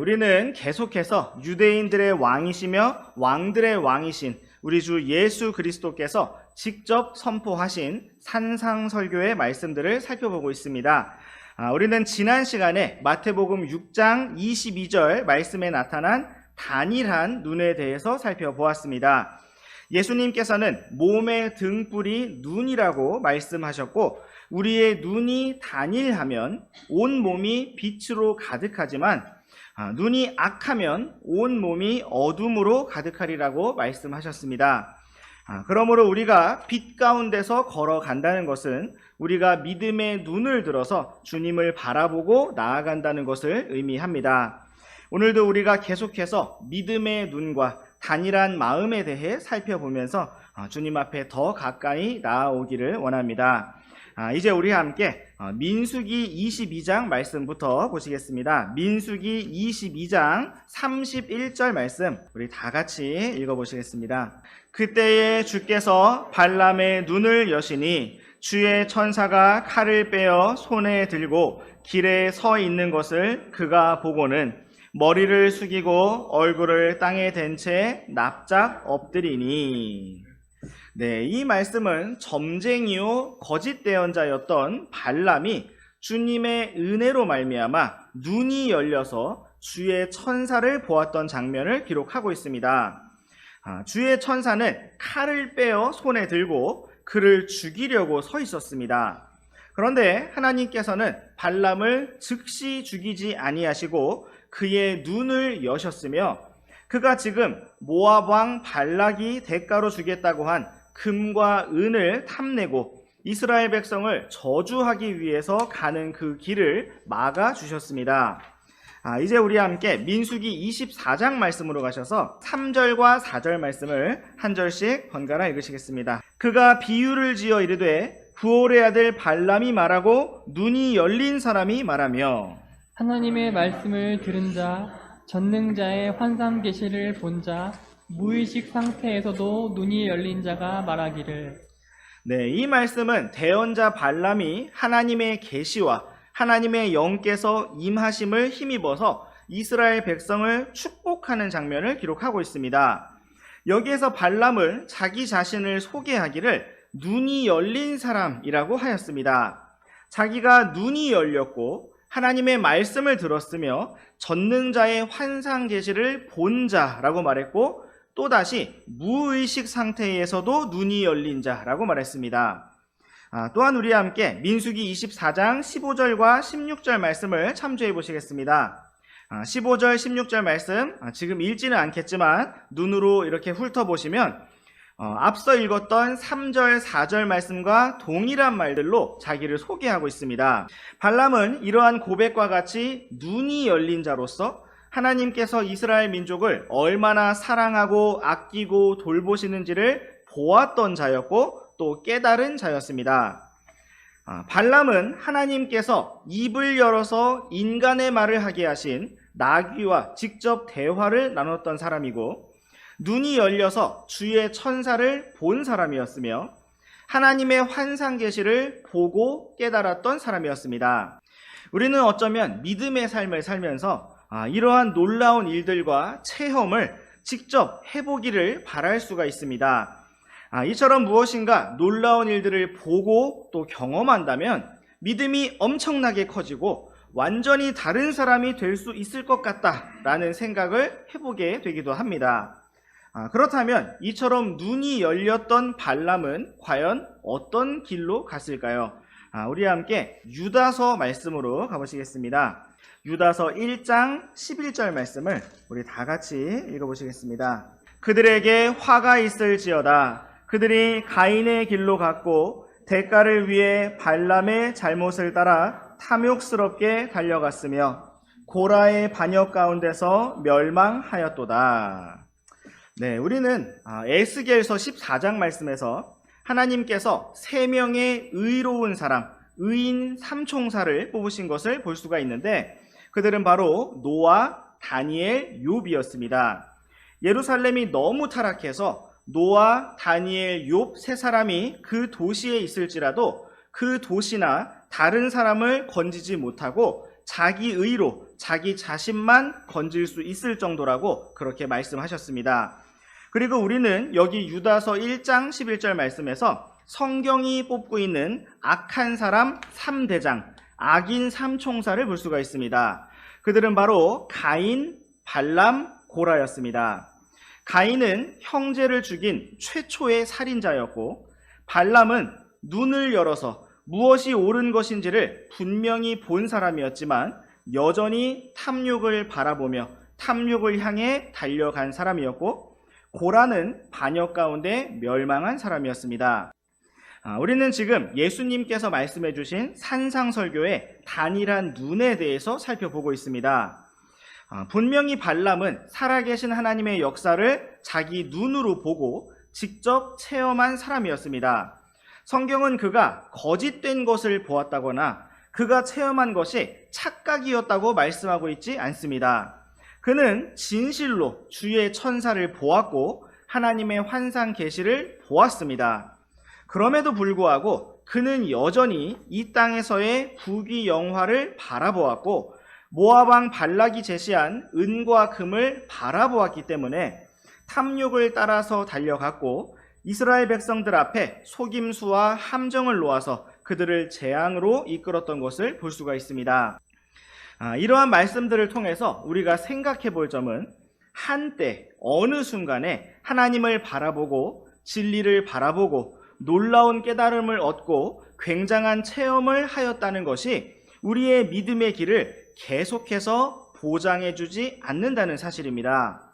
우리는 계속해서 유대인들의 왕이시며 왕들의 왕이신 우리 주 예수 그리스도께서 직접 선포하신 산상설교의 말씀들을 살펴보고 있습니다. 우리는 지난 시간에 마태복음 6장 22절 말씀에 나타난 단일한 눈에 대해서 살펴보았습니다. 예수님께서는 몸의 등불이 눈이라고 말씀하셨고, 우리의 눈이 단일하면 온 몸이 빛으로 가득하지만 눈이 악하면 온 몸이 어둠으로 가득하리라고 말씀하셨습니다. 그러므로 우리가 빛 가운데서 걸어간다는 것은 우리가 믿음의 눈을 들어서 주님을 바라보고 나아간다는 것을 의미합니다. 오늘도 우리가 계속해서 믿음의 눈과 단일한 마음에 대해 살펴보면서 주님 앞에 더 가까이 나아오기를 원합니다. 이제 우리 함께 민수기 22장 말씀부터 보시겠습니다. 민수기 22장 31절 말씀 우리 다 같이 읽어보시겠습니다. 그때에 주께서 발람의 눈을 여시니 주의 천사가 칼을 빼어 손에 들고 길에 서 있는 것을 그가 보고는 머리를 숙이고 얼굴을 땅에 댄 채 납작 엎드리니. 이 말씀은 점쟁이요 거짓 대언자였던 발람이 주님의 은혜로 말미암아 눈이 열려서 주의 천사를 보았던 장면을 기록하고 있습니다. 주의 천사는 칼을 빼어 손에 들고 그를 죽이려고 서 있었습니다. 그런데 하나님께서는 발람을 즉시 죽이지 아니하시고 그의 눈을 여셨으며, 그가 지금 모압 왕 발락이 대가로 주겠다고 한 금과 은을 탐내고 이스라엘 백성을 저주하기 위해서 가는 그 길을 막아주셨습니다. 이제 우리 함께 민수기 24장 말씀으로 가셔서 3절과 4절 말씀을 한 절씩 번갈아 읽으시겠습니다. 그가 비유를 지어 이르되 부올의 아들 발람이 말하고 눈이 열린 사람이 말하며, 하나님의 말씀을 들은 자, 전능자의 환상 계시를 본 자, 무의식 상태에서도 눈이 열린 자가 말하기를. 이 말씀은 대언자 발람이 하나님의 계시와 하나님의 영께서 임하심을 힘입어서 이스라엘 백성을 축복하는 장면을 기록하고 있습니다. 여기에서 발람을 자기 자신을 소개하기를 눈이 열린 사람이라고 하였습니다. 자기가 눈이 열렸고 하나님의 말씀을 들었으며 전능자의 환상 계시를 본 자라고 말했고, 또다시 무의식 상태에서도 눈이 열린 자라고 말했습니다. 또한 우리 함께 민수기 24장 15절과 16절 말씀을 참조해 보시겠습니다. 15절 16절 말씀 지금 읽지는 않겠지만 눈으로 이렇게 훑어보시면 앞서 읽었던 3절 4절 말씀과 동일한 말들로 자기를 소개하고 있습니다. 발람은 이러한 고백과 같이 눈이 열린 자로서 하나님께서 이스라엘 민족을 얼마나 사랑하고 아끼고 돌보시는지를 보았던 자였고 또 깨달은 자였습니다. 발람은 하나님께서 입을 열어서 인간의 말을 하게 하신 나귀와 직접 대화를 나눴던 사람이고, 눈이 열려서 주의 천사를 본 사람이었으며 하나님의 환상 계시를 보고 깨달았던 사람이었습니다. 우리는 어쩌면 믿음의 삶을 살면서 이러한 놀라운 일들과 체험을 직접 해보기를 바랄 수가 있습니다. 이처럼 무엇인가 놀라운 일들을 보고 또 경험한다면 믿음이 엄청나게 커지고 완전히 다른 사람이 될 수 있을 것 같다라는 생각을 해보게 되기도 합니다. 그렇다면 이처럼 눈이 열렸던 발람은 과연 어떤 길로 갔을까요? 우리 함께 유다서 말씀으로 가보시겠습니다. 유다서 1장 11절 말씀을 우리 다 같이 읽어보시겠습니다. 그들에게 화가 있을지어다. 그들이 가인의 길로 갔고 대가를 위해 발람의 잘못을 따라 탐욕스럽게 달려갔으며 고라의 반역 가운데서 멸망하였도다. 우리는 에스겔서 14장 말씀에서 하나님께서 3명의 의로운 사람, 의인 삼총사를 뽑으신 것을 볼 수가 있는데, 그들은 바로 노아, 다니엘, 욥이었습니다. 예루살렘이 너무 타락해서 노아, 다니엘, 욥 3사람이 그 도시에 있을지라도 그 도시나 다른 사람을 건지지 못하고 자기 의로 자기 자신만 건질 수 있을 정도라고 그렇게 말씀하셨습니다. 그리고 우리는 여기 유다서 1장 11절 말씀에서 성경이 뽑고 있는 악한 사람 3대장, 악인 3총사를 볼 수가 있습니다. 그들은 바로 가인, 발람, 고라였습니다. 가인은 형제를 죽인 최초의 살인자였고, 발람은 눈을 열어서 무엇이 옳은 것인지를 분명히 본 사람이었지만 여전히 탐욕을 바라보며 탐욕을 향해 달려간 사람이었고, 고라는 반역 가운데 멸망한 사람이었습니다. 우리는 지금 예수님께서 말씀해 주신 산상설교의 단일한 눈에 대해서 살펴보고 있습니다. 분명히 발람은 살아계신 하나님의 역사를 자기 눈으로 보고 직접 체험한 사람이었습니다. 성경은 그가 거짓된 것을 보았다거나 그가 체험한 것이 착각이었다고 말씀하고 있지 않습니다. 그는 진실로 주의 천사를 보았고 하나님의 환상 계시를 보았습니다. 그럼에도 불구하고 그는 여전히 이 땅에서의 부귀 영화를 바라보았고 모압 왕 발락이 제시한 은과 금을 바라보았기 때문에 탐욕을 따라서 달려갔고 이스라엘 백성들 앞에 속임수와 함정을 놓아서 그들을 재앙으로 이끌었던 것을 볼 수가 있습니다. 이러한 말씀들을 통해서 우리가 생각해 볼 점은 한때 어느 순간에 하나님을 바라보고 진리를 바라보고 놀라운 깨달음을 얻고 굉장한 체험을 하였다는 것이 우리의 믿음의 길을 계속해서 보장해 주지 않는다는 사실입니다.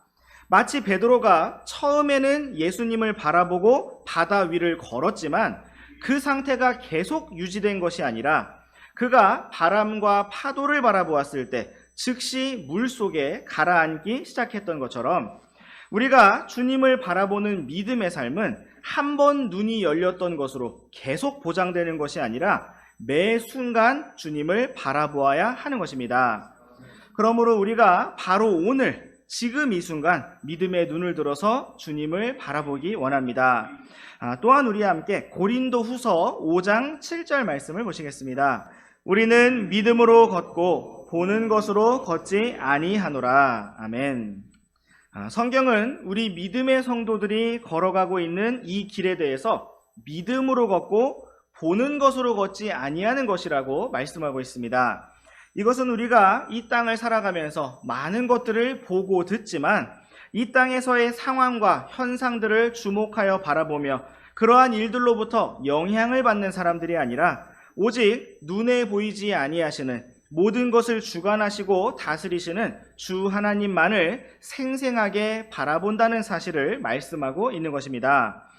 마치 베드로가 처음에는 예수님을 바라보고 바다 위를 걸었지만 그 상태가 계속 유지된 것이 아니라 그가 바람과 파도를 바라보았을 때 즉시 물속에 가라앉기 시작했던 것처럼 우리가 주님을 바라보는 믿음의 삶은 한 번 눈이 열렸던 것으로 계속 보장되는 것이 아니라 매 순간 주님을 바라보아야 하는 것입니다. 그러므로 우리가 바로 오늘 지금 이 순간 믿음의 눈을 들어서 주님을 바라보기 원합니다. 또한 우리와 함께 고린도후서 5장 7절 말씀을 보시겠습니다. 우리는 믿음으로 걷고 보는 것으로 걷지 아니하노라. 아멘. 성경은 우리 믿음의 성도들이 걸어가고 있는 이 길에 대해서 믿음으로 걷고 보는 것으로 걷지 아니하는 것이라고 말씀하고 있습니다. 이것은 우리가 이 땅을 살아가면서 많은 것들을 보고 듣지만 이 땅에서의 상황과 현상들을 주목하여 바라보며 그러한 일들로부터 영향을 받는 사람들이 아니라 오직 눈에 보이지 아니하시는 모든 것을 주관하시고 다스리시는 주 하나님만을 생생하게 바라본다는 사실을 말씀하고 있는 것입니다.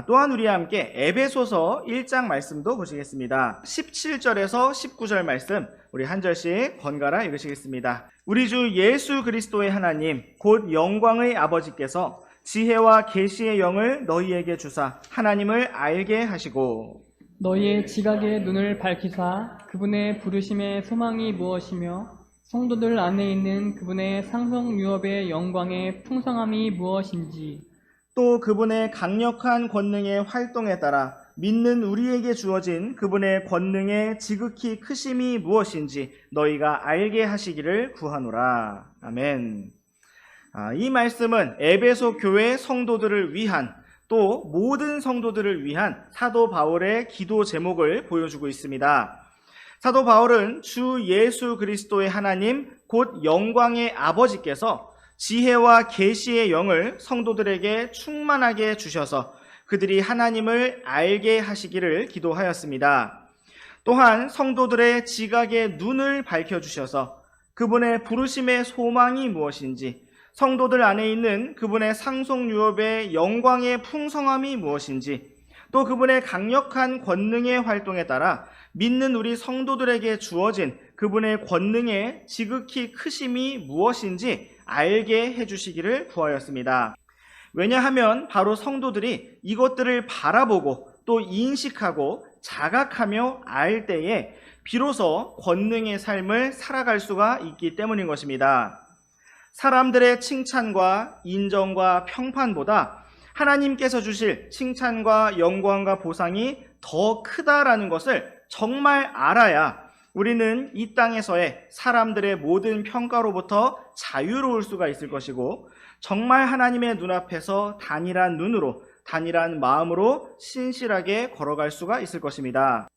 또한 우리와 함께 에베소서 1장 말씀도 보시겠습니다. 17절에서 19절 말씀 우리 한 절씩 번갈아 읽으시겠습니다. 우리 주 예수 그리스도의 하나님 곧 영광의 아버지께서 지혜와 계시의 영을 너희에게 주사 하나님을 알게 하시고 너희의 지각의 눈을 밝히사 그분의 부르심의 소망이 무엇이며 성도들 안에 있는 그분의 상속 유업의 영광의 풍성함이 무엇인지 또 그분의 강력한 권능의 활동에 따라 믿는 우리에게 주어진 그분의 권능의 지극히 크심이 무엇인지 너희가 알게 하시기를 구하노라. 아멘. 이 말씀은 에베소 교회 성도들을 위한 또 모든 성도들을 위한 사도 바울의 기도 제목을 보여주고 있습니다. 사도 바울은 주 예수 그리스도의 하나님 곧 영광의 아버지께서 지혜와 계시의 영을 성도들에게 충만하게 주셔서 그들이 하나님을 알게 하시기를 기도하였습니다. 또한 성도들의 지각의 눈을 밝혀주셔서 그분의 부르심의 소망이 무엇인지 성도들 안에 있는 그분의 상속유업의 영광의 풍성함이 무엇인지 또 그분의 강력한 권능의 활동에 따라 믿는 우리 성도들에게 주어진 그분의 권능의 지극히 크심이 무엇인지 알게 해주시기를 구하였습니다. 왜냐하면 바로 성도들이 이것들을 바라보고 또 인식하고 자각하며 알 때에 비로소 권능의 삶을 살아갈 수가 있기 때문인 것입니다. 사람들의 칭찬과 인정과 평판보다 하나님께서 주실 칭찬과 영광과 보상이 더 크다라는 것을 정말 알아야 우리는 이 땅에서의 사람들의 모든 평가로부터 자유로울 수가 있을 것이고 정말 하나님의 눈앞에서 단일한 눈으로 단일한 마음으로 신실하게 걸어갈 수가 있을 것입니다.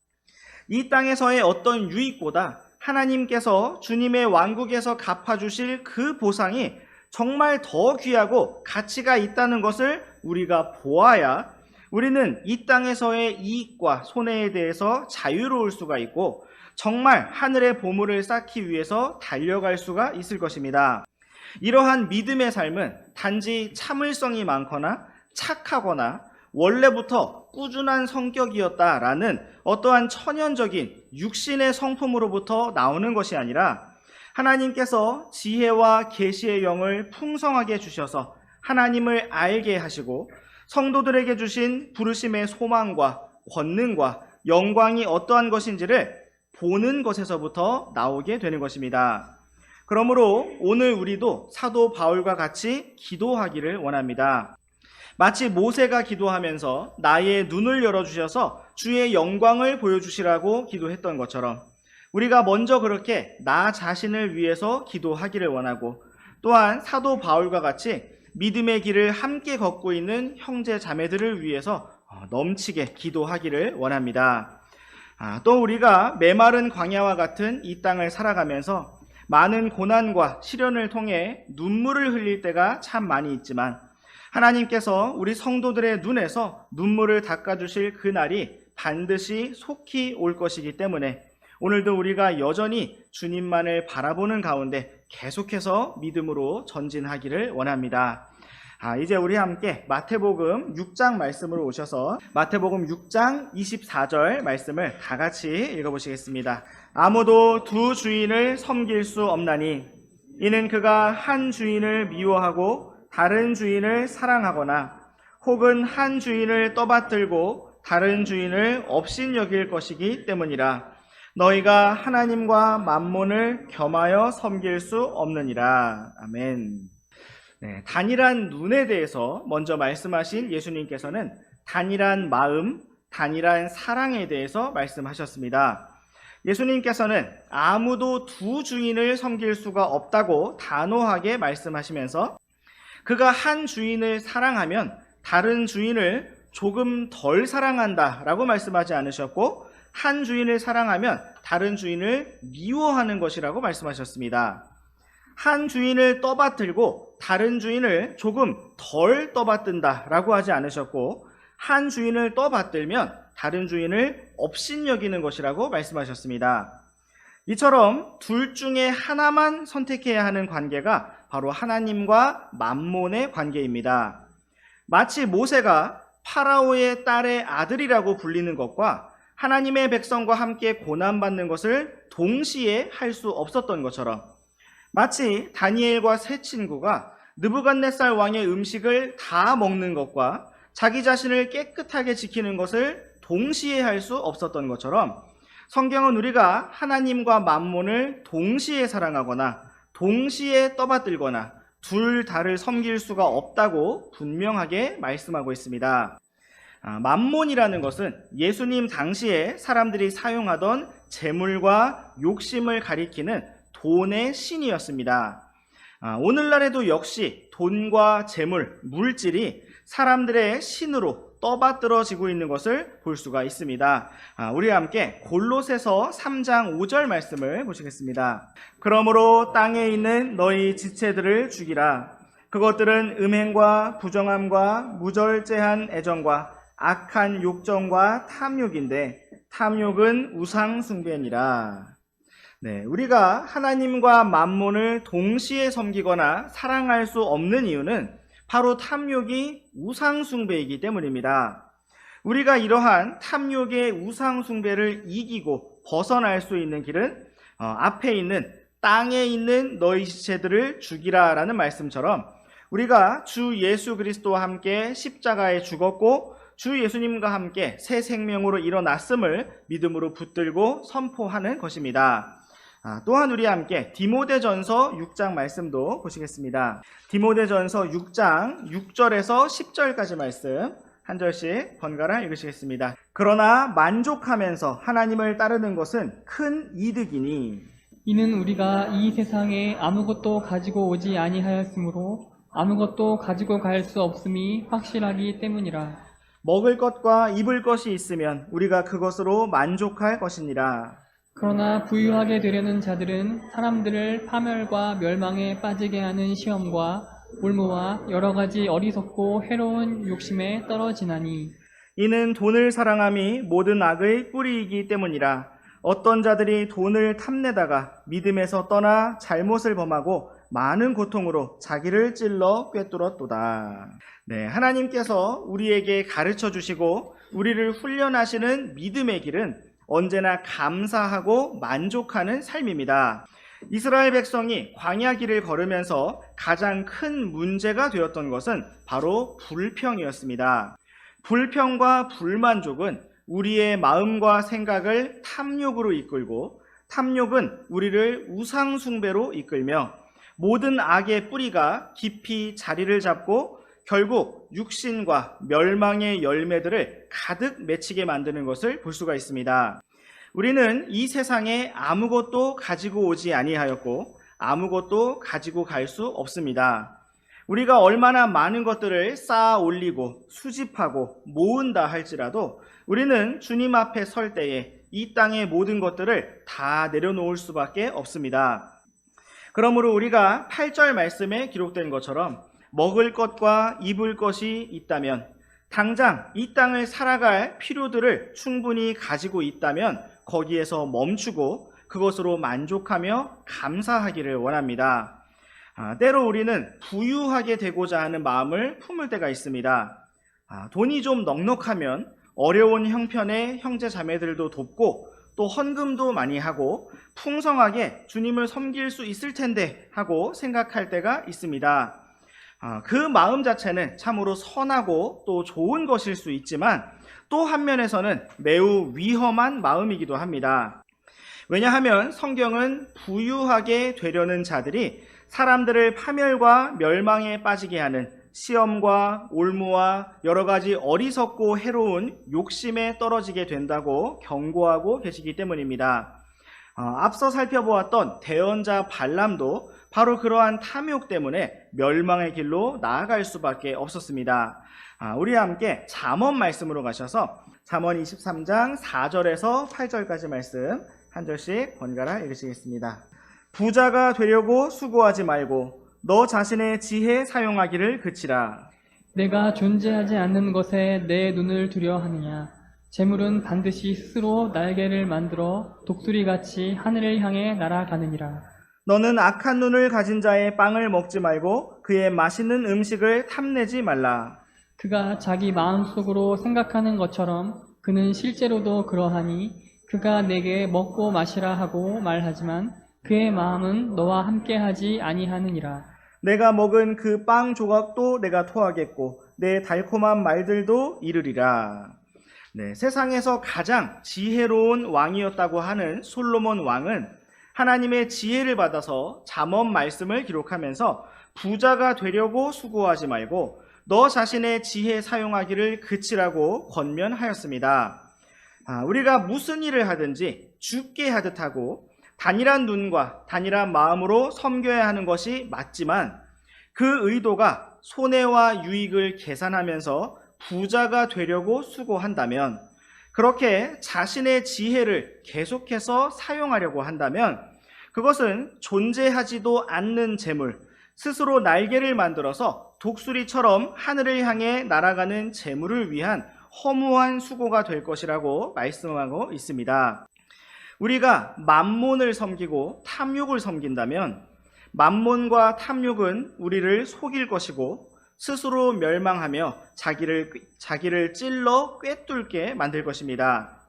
이 땅에서의 어떤 유익보다 하나님께서 주님의 왕국에서 갚아주실 그 보상이 정말 더 귀하고 가치가 있다는 것을 우리가 보아야 우리는 이 땅에서의 이익과 손해에 대해서 자유로울 수가 있고 정말 하늘의 보물을 쌓기 위해서 달려갈 수가 있을 것입니다. 이러한 믿음의 삶은 단지 참을성이 많거나 착하거나 원래부터 꾸준한 성격이었다라는 어떠한 천연적인 육신의 성품으로부터 나오는 것이 아니라 하나님께서 지혜와 계시의 영을 풍성하게 주셔서 하나님을 알게 하시고 성도들에게 주신 부르심의 소망과 권능과 영광이 어떠한 것인지를 보는 것에서부터 나오게 되는 것입니다. 그러므로 오늘 우리도 사도 바울과 같이 기도하기를 원합니다. 마치 모세가 기도하면서 나의 눈을 열어주셔서 주의 영광을 보여주시라고 기도했던 것처럼 우리가 먼저 그렇게 나 자신을 위해서 기도하기를 원하고 또한 사도 바울과 같이 믿음의 길을 함께 걷고 있는 형제 자매들을 위해서 넘치게 기도하기를 원합니다. 또 우리가 메마른 광야와 같은 이 땅을 살아가면서 많은 고난과 시련을 통해 눈물을 흘릴 때가 참 많이 있지만 하나님께서 우리 성도들의 눈에서 눈물을 닦아주실 그날이 반드시 속히 올 것이기 때문에 오늘도 우리가 여전히 주님만을 바라보는 가운데 계속해서 믿음으로 전진하기를 원합니다. 이제 우리 함께 마태복음 6장 말씀으로 오셔서 마태복음 6장 24절 말씀을 다 같이 읽어보시겠습니다. 아무도 두 주인을 섬길 수 없나니 이는 그가 한 주인을 미워하고 다른 주인을 사랑하거나 혹은 한 주인을 떠받들고 다른 주인을 업신여길 것이기 때문이라. 너희가 하나님과 만몬을 겸하여 섬길 수 없느니라. 아멘. 단일한 눈에 대해서 먼저 말씀하신 예수님께서는 단일한 마음, 단일한 사랑에 대해서 말씀하셨습니다. 예수님께서는 아무도 두 주인을 섬길 수가 없다고 단호하게 말씀하시면서 그가 한 주인을 사랑하면 다른 주인을 조금 덜 사랑한다라고 말씀하지 않으셨고 한 주인을 사랑하면 다른 주인을 미워하는 것이라고 말씀하셨습니다. 한 주인을 떠받들고 다른 주인을 조금 덜 떠받든다라고 하지 않으셨고 한 주인을 떠받들면 다른 주인을 업신여기는 것이라고 말씀하셨습니다. 이처럼 둘 중에 하나만 선택해야 하는 관계가 바로 하나님과 만몬의 관계입니다. 마치 모세가 파라오의 딸의 아들이라고 불리는 것과 하나님의 백성과 함께 고난받는 것을 동시에 할 수 없었던 것처럼 마치 다니엘과 세 친구가 느부갓네살 왕의 음식을 다 먹는 것과 자기 자신을 깨끗하게 지키는 것을 동시에 할 수 없었던 것처럼 성경은 우리가 하나님과 만몬을 동시에 사랑하거나 동시에 떠받들거나 둘 다를 섬길 수가 없다고 분명하게 말씀하고 있습니다. 만몬이라는 것은 예수님 당시에 사람들이 사용하던 재물과 욕심을 가리키는 돈의 신이었습니다. 오늘날에도 역시 돈과 재물, 물질이 사람들의 신으로 떠받들어지고 있는 것을 볼 수가 있습니다. 우리 함께 골로새서 3장 5절 말씀을 보시겠습니다. 그러므로 땅에 있는 너희 지체들을 죽이라. 그것들은 음행과 부정함과 무절제한 애정과 악한 욕정과 탐욕인데 탐욕은 우상 숭배니라. 우리가 하나님과 만몬을 동시에 섬기거나 사랑할 수 없는 이유는 바로 탐욕이 우상 숭배이기 때문입니다. 우리가 이러한 탐욕의 우상 숭배를 이기고 벗어날 수 있는 길은 앞에 있는 땅에 있는 너희 지체들을 죽이라라는 말씀처럼 우리가 주 예수 그리스도와 함께 십자가에 죽었고 주 예수님과 함께 새 생명으로 일어났음을 믿음으로 붙들고 선포하는 것입니다. 또한 우리 함께 디모데전서 6장 말씀도 보시겠습니다. 디모데전서 6장 6절에서 10절까지 말씀 한 절씩 번갈아 읽으시겠습니다. 그러나 만족하면서 하나님을 따르는 것은 큰 이득이니 이는 우리가 이 세상에 아무것도 가지고 오지 아니하였으므로 아무것도 가지고 갈 수 없음이 확실하기 때문이라. 먹을 것과 입을 것이 있으면 우리가 그것으로 만족할 것이니라. 그러나 부유하게 되려는 자들은 사람들을 파멸과 멸망에 빠지게 하는 시험과 올무와 여러 가지 어리석고 해로운 욕심에 떨어지나니 이는 돈을 사랑함이 모든 악의 뿌리이기 때문이라. 어떤 자들이 돈을 탐내다가 믿음에서 떠나 잘못을 범하고 많은 고통으로 자기를 찔러 꿰뚫었도다. 네, 하나님께서 우리에게 가르쳐 주시고 우리를 훈련하시는 믿음의 길은 언제나 감사하고 만족하는 삶입니다. 이스라엘 백성이 광야 길을 걸으면서 가장 큰 문제가 되었던 것은 바로 불평이었습니다. 불평과 불만족은 우리의 마음과 생각을 탐욕으로 이끌고 탐욕은 우리를 우상숭배로 이끌며 모든 악의 뿌리가 깊이 자리를 잡고 결국 육신과 멸망의 열매들을 가득 맺히게 만드는 것을 볼 수가 있습니다. 우리는 이 세상에 아무것도 가지고 오지 아니하였고 아무것도 가지고 갈 수 없습니다. 우리가 얼마나 많은 것들을 쌓아 올리고 수집하고 모은다 할지라도 우리는 주님 앞에 설 때에 이 땅의 모든 것들을 다 내려놓을 수밖에 없습니다. 그러므로 우리가 8절 말씀에 기록된 것처럼 먹을 것과 입을 것이 있다면 당장 이 땅을 살아갈 필요들을 충분히 가지고 있다면 거기에서 멈추고 그것으로 만족하며 감사하기를 원합니다. 때로 우리는 부유하게 되고자 하는 마음을 품을 때가 있습니다. 돈이 좀 넉넉하면 어려운 형편의 형제 자매들도 돕고 또 헌금도 많이 하고 풍성하게 주님을 섬길 수 있을 텐데 하고 생각할 때가 있습니다. 그 마음 자체는 참으로 선하고 또 좋은 것일 수 있지만 또 한면에서는 매우 위험한 마음이기도 합니다. 왜냐하면 성경은 부유하게 되려는 자들이 사람들을 파멸과 멸망에 빠지게 하는 시험과 올무와 여러 가지 어리석고 해로운 욕심에 떨어지게 된다고 경고하고 계시기 때문입니다. 앞서 살펴보았던 대언자 발람도 바로 그러한 탐욕 때문에 멸망의 길로 나아갈 수밖에 없었습니다. 우리 함께 잠언 말씀으로 가셔서 잠언 23장 4절에서 8절까지 말씀 한 절씩 번갈아 읽으시겠습니다. 부자가 되려고 수고하지 말고 너 자신의 지혜 사용하기를 그치라. 내가 존재하지 않는 것에 내 눈을 두려 하느냐. 재물은 반드시 스스로 날개를 만들어 독수리같이 하늘을 향해 날아가느니라. 너는 악한 눈을 가진 자의 빵을 먹지 말고 그의 맛있는 음식을 탐내지 말라. 그가 자기 마음속으로 생각하는 것처럼 그는 실제로도 그러하니 그가 내게 먹고 마시라 하고 말하지만 그의 마음은 너와 함께하지 아니하느니라. 내가 먹은 그 빵 조각도 내가 토하겠고 내 달콤한 말들도 이르리라. 네, 세상에서 가장 지혜로운 왕이었다고 하는 솔로몬 왕은 하나님의 지혜를 받아서 잠언 말씀을 기록하면서 부자가 되려고 수고하지 말고 너 자신의 지혜 사용하기를 그치라고 권면하였습니다. 우리가 무슨 일을 하든지 죽게 하듯 하고 단일한 눈과 단일한 마음으로 섬겨야 하는 것이 맞지만 그 의도가 손해와 유익을 계산하면서 부자가 되려고 수고한다면 그렇게 자신의 지혜를 계속해서 사용하려고 한다면 그것은 존재하지도 않는 재물, 스스로 날개를 만들어서 독수리처럼 하늘을 향해 날아가는 재물을 위한 허무한 수고가 될 것이라고 말씀하고 있습니다. 우리가 만몬을 섬기고 탐욕을 섬긴다면 만몬과 탐욕은 우리를 속일 것이고 스스로 멸망하며 자기를 찔러 꿰뚫게 만들 것입니다.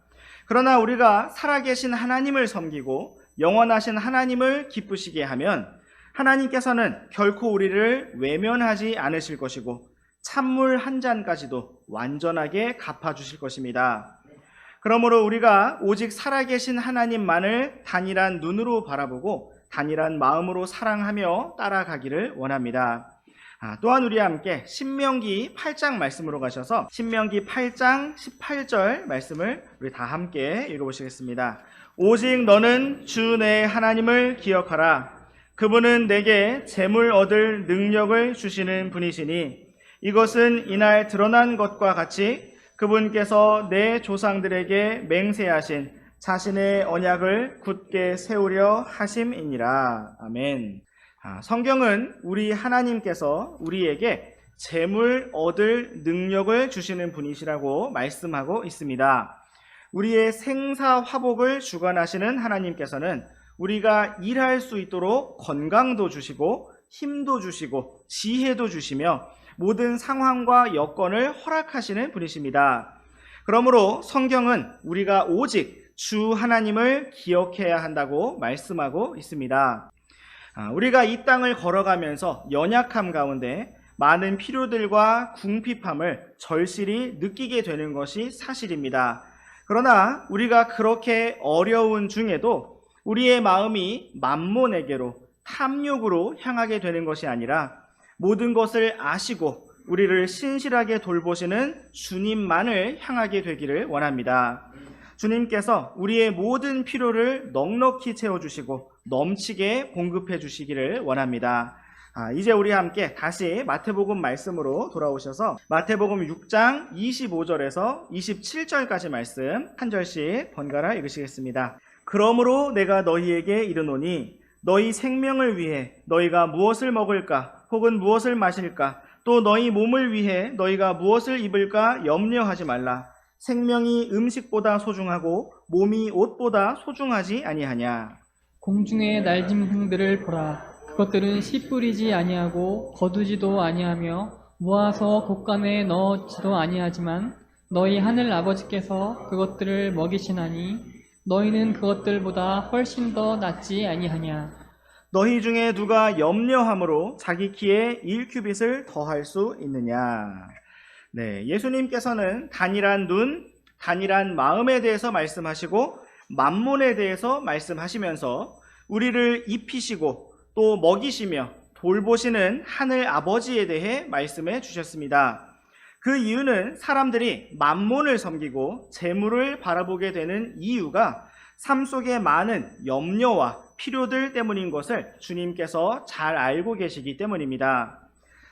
그러나 우리가 살아계신 하나님을 섬기고 영원하신 하나님을 기쁘시게 하면 하나님께서는 결코 우리를 외면하지 않으실 것이고 찬물 한 잔까지도 완전하게 갚아주실 것입니다. 그러므로 우리가 오직 살아계신 하나님만을 단일한 눈으로 바라보고 단일한 마음으로 사랑하며 따라가기를 원합니다. 또한 우리와 함께 신명기 8장 말씀으로 가셔서 신명기 8장 18절 말씀을 우리 다 함께 읽어보시겠습니다. 오직 너는 주 내 하나님을 기억하라. 그분은 내게 재물 얻을 능력을 주시는 분이시니 이것은 이날 드러난 것과 같이 그분께서 내 조상들에게 맹세하신 자신의 언약을 굳게 세우려 하심이니라. 아멘. 성경은 우리 하나님께서 우리에게 재물 얻을 능력을 주시는 분이시라고 말씀하고 있습니다. 우리의 생사화복을 주관하시는 하나님께서는 우리가 일할 수 있도록 건강도 주시고 힘도 주시고 지혜도 주시며 모든 상황과 여건을 허락하시는 분이십니다. 그러므로 성경은 우리가 오직 주 하나님을 기억해야 한다고 말씀하고 있습니다. 우리가 이 땅을 걸어가면서 연약함 가운데 많은 필요들과 궁핍함을 절실히 느끼게 되는 것이 사실입니다. 그러나 우리가 그렇게 어려운 중에도 우리의 마음이 만몬에게로 탐욕으로 향하게 되는 것이 아니라 모든 것을 아시고 우리를 신실하게 돌보시는 주님만을 향하게 되기를 원합니다. 주님께서 우리의 모든 필요를 넉넉히 채워주시고 넘치게 공급해 주시기를 원합니다. 이제 우리 함께 다시 마태복음 말씀으로 돌아오셔서 마태복음 6장 25절에서 27절까지 말씀 한 절씩 번갈아 읽으시겠습니다. 그러므로 내가 너희에게 이르노니 너희 생명을 위해 너희가 무엇을 먹을까 혹은 무엇을 마실까 또 너희 몸을 위해 너희가 무엇을 입을까 염려하지 말라. 생명이 음식보다 소중하고 몸이 옷보다 소중하지 아니하냐. 공중의 날짐승들을 보라. 그것들은 씨 뿌리지 아니하고 거두지도 아니하며 모아서 곳간에 넣지도 아니하지만 너희 하늘 아버지께서 그것들을 먹이시나니 너희는 그것들보다 훨씬 더 낫지 아니하냐. 너희 중에 누가 염려함으로 자기 키에 1규빗을 더할 수 있느냐. 네, 예수님께서는 단일한 눈, 단일한 마음에 대해서 말씀하시고 만몬에 대해서 말씀하시면서 우리를 입히시고 또 먹이시며 돌보시는 하늘 아버지에 대해 말씀해 주셨습니다. 그 이유는 사람들이 만몬을 섬기고 재물을 바라보게 되는 이유가 삶 속에 많은 염려와 필요들 때문인 것을 주님께서 잘 알고 계시기 때문입니다.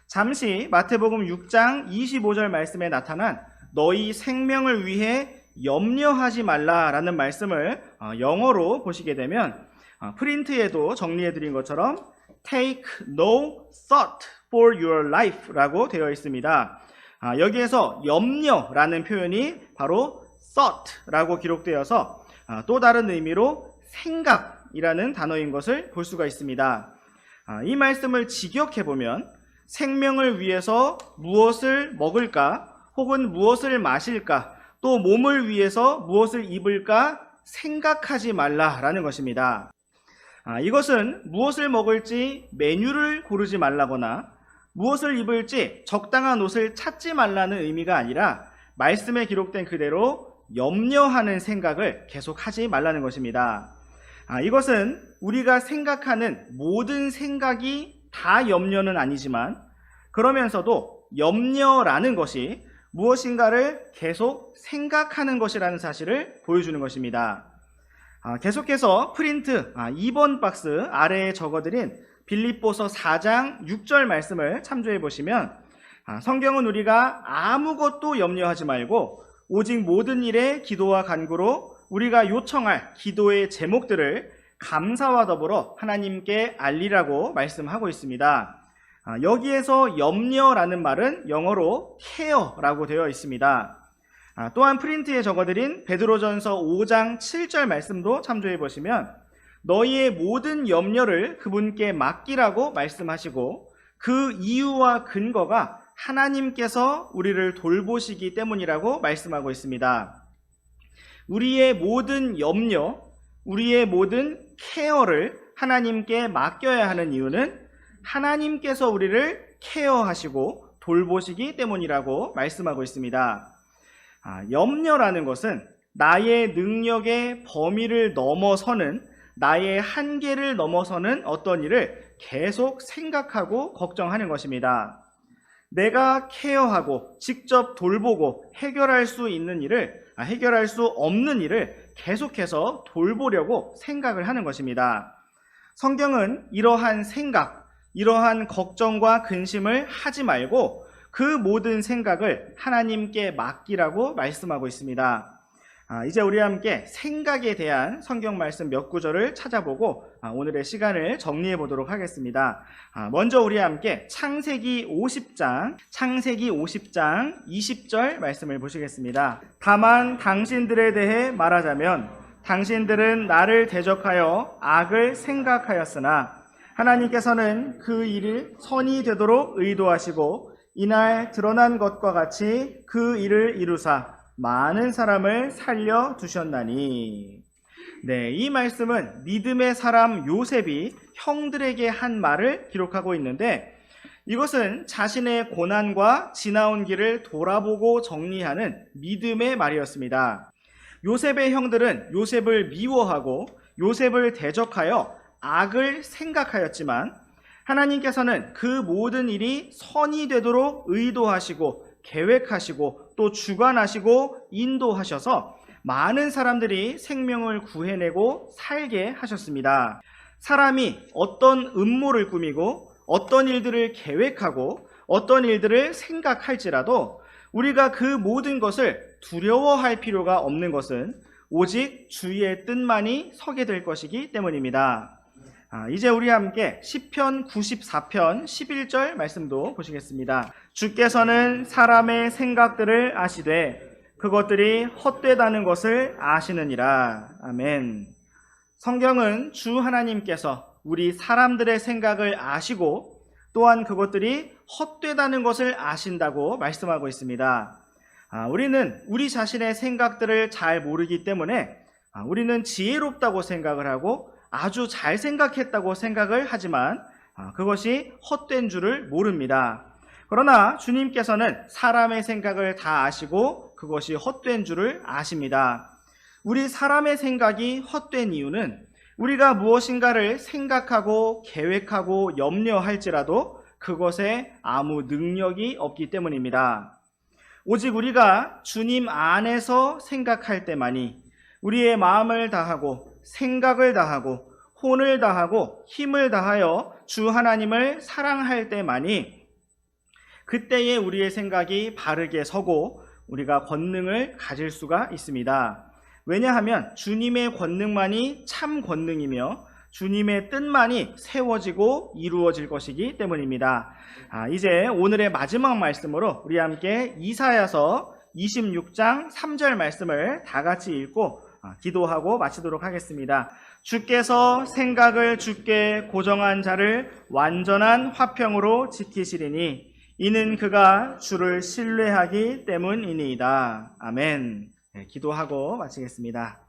잠시 마태복음 6장 25절 말씀에 나타난 너희 생명을 위해 염려하지 말라라는 말씀을 영어로 보시게 되면 프린트에도 정리해 드린 것처럼 Take no thought for your life 라고 되어 있습니다. 여기에서 염려라는 표현이 바로 thought라고 기록되어서 또 다른 의미로 생각이라는 단어인 것을 볼 수가 있습니다. 이 말씀을 직역해보면 생명을 위해서 무엇을 먹을까 혹은 무엇을 마실까 또 몸을 위해서 무엇을 입을까 생각하지 말라라는 것입니다. 이것은 무엇을 먹을지 메뉴를 고르지 말라거나 무엇을 입을지 적당한 옷을 찾지 말라는 의미가 아니라 말씀에 기록된 그대로 염려하는 생각을 계속하지 말라는 것입니다. 이것은 우리가 생각하는 모든 생각이 다 염려는 아니지만 그러면서도 염려라는 것이 무엇인가를 계속 생각하는 것이라는 사실을 보여주는 것입니다. 계속해서 프린트 2번 박스 아래에 적어드린 빌립보서 4장 6절 말씀을 참조해 보시면 성경은 우리가 아무것도 염려하지 말고 오직 모든 일에 기도와 간구로 우리가 요청할 기도의 제목들을 감사와 더불어 하나님께 알리라고 말씀하고 있습니다. 여기에서 염려라는 말은 영어로 care라고 되어 있습니다. 또한 프린트에 적어드린 베드로전서 5장 7절 말씀도 참조해 보시면 너희의 모든 염려를 그분께 맡기라고 말씀하시고 그 이유와 근거가 하나님께서 우리를 돌보시기 때문이라고 말씀하고 있습니다. 우리의 모든 염려, 우리의 모든 케어를 하나님께 맡겨야 하는 이유는 하나님께서 우리를 케어하시고 돌보시기 때문이라고 말씀하고 있습니다. 염려라는 것은 나의 능력의 범위를 넘어서는 나의 한계를 넘어서는 어떤 일을 계속 생각하고 걱정하는 것입니다. 내가 케어하고 직접 돌보고 해결할 수 없는 일을 계속해서 돌보려고 생각을 하는 것입니다. 성경은 이러한 생각, 이러한 걱정과 근심을 하지 말고 그 모든 생각을 하나님께 맡기라고 말씀하고 있습니다. 이제 우리 함께 생각에 대한 성경 말씀 몇 구절을 찾아보고 오늘의 시간을 정리해 보도록 하겠습니다. 먼저 우리 함께 창세기 50장 20절 말씀을 보시겠습니다. 다만 당신들에 대해 말하자면 당신들은 나를 대적하여 악을 생각하였으나 하나님께서는 그 일을 선이 되도록 의도하시고 이날 드러난 것과 같이 그 일을 이루사 많은 사람을 살려두셨나니. 네, 이 말씀은 믿음의 사람 요셉이 형들에게 한 말을 기록하고 있는데 이것은 자신의 고난과 지나온 길을 돌아보고 정리하는 믿음의 말이었습니다. 요셉의 형들은 요셉을 미워하고 요셉을 대적하여 악을 생각하였지만 하나님께서는 그 모든 일이 선이 되도록 의도하시고 계획하시고 또 주관하시고 인도하셔서 많은 사람들이 생명을 구해내고 살게 하셨습니다. 사람이 어떤 음모를 꾸미고 어떤 일들을 계획하고 어떤 일들을 생각할지라도 우리가 그 모든 것을 두려워할 필요가 없는 것은 오직 주의 뜻만이 서게 될 것이기 때문입니다. 이제 우리 함께 시편 94편 11절 말씀도 보시겠습니다. 주께서는 사람의 생각들을 아시되 그것들이 헛되다는 것을 아시느니라. 아멘. 성경은 주 하나님께서 우리 사람들의 생각을 아시고 또한 그것들이 헛되다는 것을 아신다고 말씀하고 있습니다. 우리는 우리 자신의 생각들을 잘 모르기 때문에 우리는 지혜롭다고 생각을 하고 아주 잘 생각했다고 생각을 하지만 그것이 헛된 줄을 모릅니다. 그러나 주님께서는 사람의 생각을 다 아시고 그것이 헛된 줄을 아십니다. 우리 사람의 생각이 헛된 이유는 우리가 무엇인가를 생각하고 계획하고 염려할지라도 그것에 아무 능력이 없기 때문입니다. 오직 우리가 주님 안에서 생각할 때만이 우리의 마음을 다하고 생각을 다하고 혼을 다하고 힘을 다하여 주 하나님을 사랑할 때만이 그때에 우리의 생각이 바르게 서고 우리가 권능을 가질 수가 있습니다. 왜냐하면 주님의 권능만이 참 권능이며 주님의 뜻만이 세워지고 이루어질 것이기 때문입니다. 이제 오늘의 마지막 말씀으로 우리 함께 이사야서 26장 3절 말씀을 다 같이 읽고 기도하고 마치도록 하겠습니다. 주께서 생각을 주께 고정한 자를 완전한 화평으로 지키시리니 이는 그가 주를 신뢰하기 때문이니이다. 아멘. 기도하고 마치겠습니다.